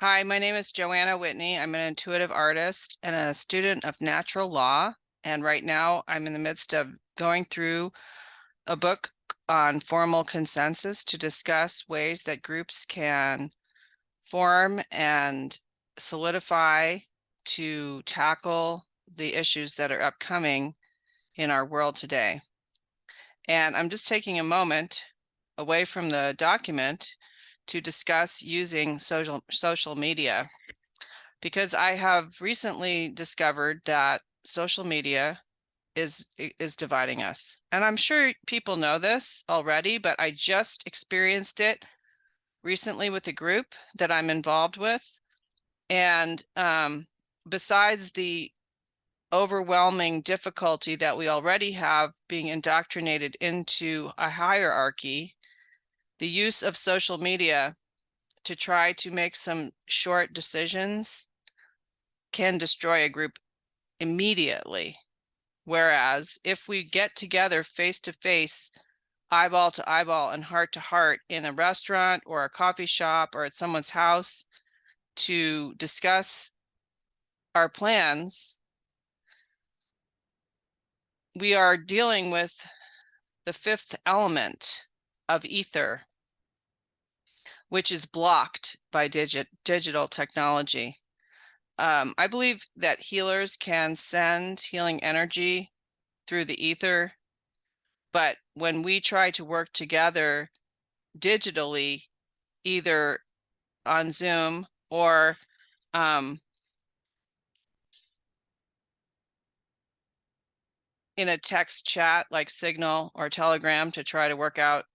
Hi, my name is Joanna Whitney. I'm an intuitive artist and a student of natural law. And right now I'm in the midst of going through a book on formal consensus to discuss ways that groups can form and solidify to tackle the issues that are upcoming in our world today. And I'm just taking a moment away from the document to discuss using social media, because I have recently discovered that social media is dividing us. And I'm sure people know this already, but I just experienced it recently with a group that I'm involved with. And besides the overwhelming difficulty that we already have being indoctrinated into a hierarchy, the use of social media to try to make some short decisions can destroy a group immediately. Whereas if we get together face to face, eyeball to eyeball and heart to heart in a restaurant or a coffee shop or at someone's house to discuss our plans, we are dealing with the fifth element of ether, which is blocked by digital technology. I believe that healers can send healing energy through the ether, but when we try to work together digitally, either on Zoom or in a text chat like Signal or Telegram to try to work out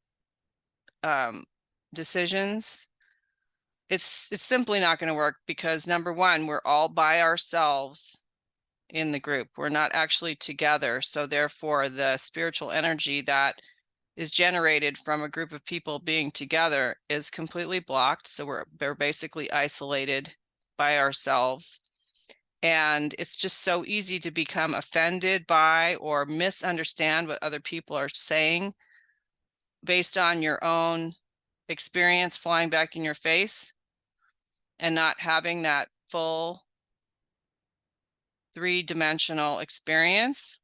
decisions, it's simply not going to work, because number one, we're all by ourselves in the group. We're not actually together. So therefore, the spiritual energy that is generated from a group of people being together is completely blocked. So we're basically isolated by ourselves. And it's just so easy to become offended by or misunderstand what other people are saying based on your own experience flying back in your face and not having that full three-dimensional experience.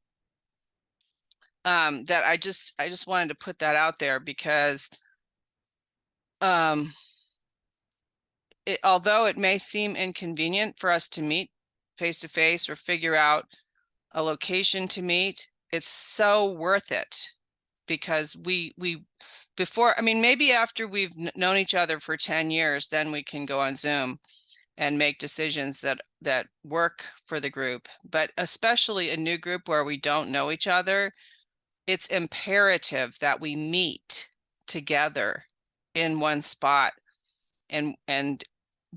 That I just wanted to put that out there, because although it may seem inconvenient for us to meet face to face or figure out a location to meet, it's so worth it, because before, I mean, maybe after we've known each other for 10 years, then we can go on Zoom and make decisions that work for the group. But especially a new group where we don't know each other, it's imperative that we meet together in one spot and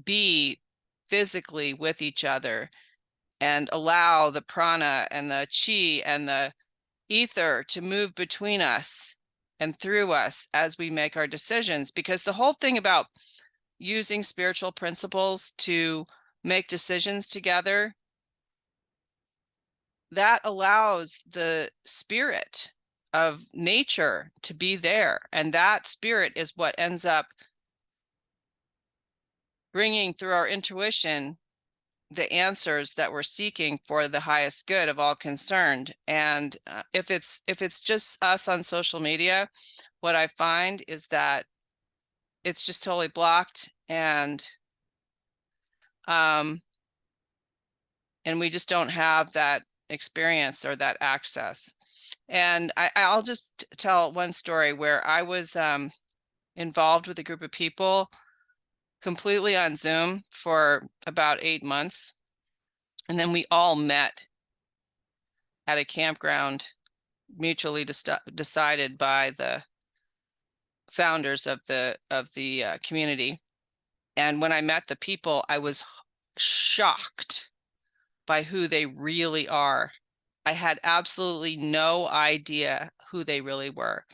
be physically with each other and allow the prana and the chi and the ether to move between us and through us as we make our decisions. Because the whole thing about using spiritual principles to make decisions together, that allows the spirit of nature to be there. And that spirit is what ends up bringing through our intuition the answers that we're seeking for the highest good of all concerned. And if it's just us on social media, what I find is that it's just totally blocked, and we just don't have that experience or that access. And I'll just tell one story where I was involved with a group of people completely on Zoom for about 8 months. And then we all met at a campground, mutually decided by the founders of the community. And when I met the people, I was shocked by who they really are. I had absolutely no idea who they really were.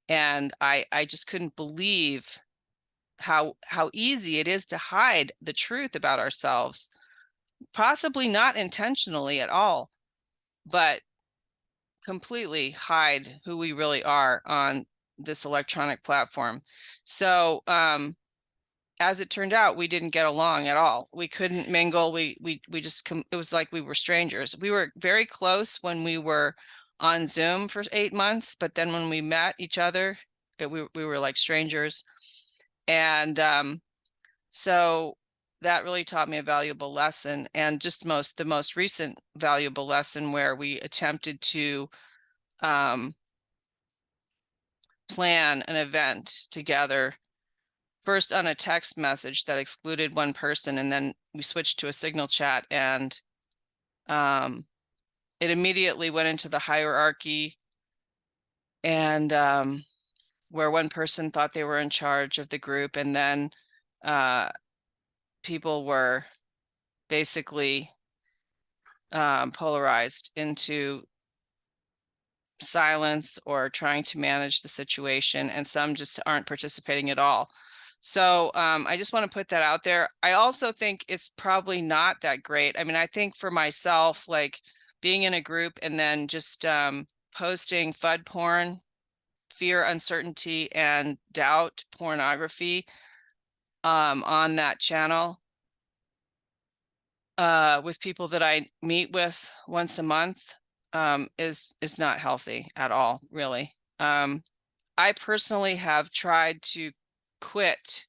And I just couldn't believe how easy it is to hide the truth about ourselves, possibly not intentionally at all, but completely hide who we really are on this electronic platform. So as it turned out, we didn't get along at all. We couldn't mingle. We just it was like we were strangers. We were very close when we were on Zoom for 8 months, but then when we met each other, we were like strangers. And so that really taught me a valuable lesson, and just the most recent valuable lesson where we attempted to plan an event together, first on a text message that excluded one person, and then we switched to a Signal chat, and it immediately went into the hierarchy, and where one person thought they were in charge of the group, and then people were basically polarized into silence or trying to manage the situation, and some just aren't participating at all. So I just want to put that out there. I also think it's probably not that great. I mean, I think for myself, like being in a group and then just posting FUD porn, fear, uncertainty, and doubt pornography on that channel with people that I meet with once a month is not healthy at all, really. I personally have tried to quit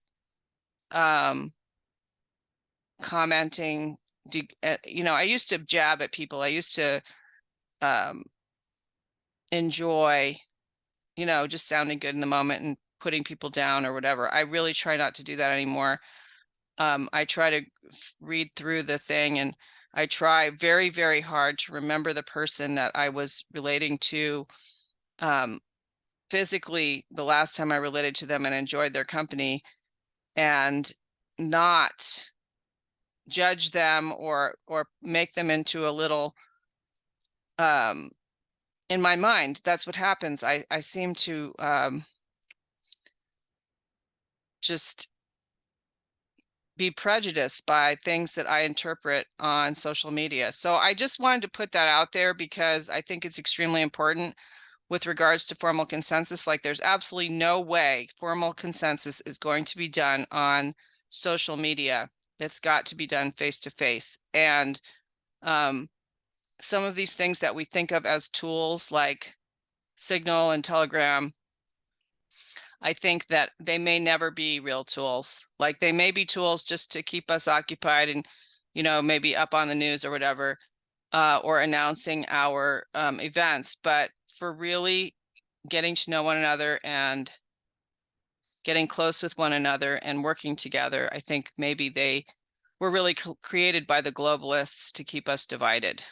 commenting. You know, I used to jab at people. I used to enjoy, you know, just sounding good in the moment and putting people down or whatever. I really try not to do that anymore. I try to read through the thing, and I try very, very hard to remember the person that I was relating to physically the last time I related to them and enjoyed their company, and not judge them or make them into a little in my mind. That's what happens. I seem to just be prejudiced by things that I interpret on social media. So I just wanted to put that out there because I think it's extremely important with regards to formal consensus. Like, there's absolutely no way formal consensus is going to be done on social media. It's got to be done face to face. And some of these things that we think of as tools like Signal and Telegram, I think that they may never be real tools. Like, they may be tools just to keep us occupied and, you know, maybe up on the news or whatever, or announcing our events. But for really getting to know one another and getting close with one another and working together, I think maybe they were really created by the globalists to keep us divided.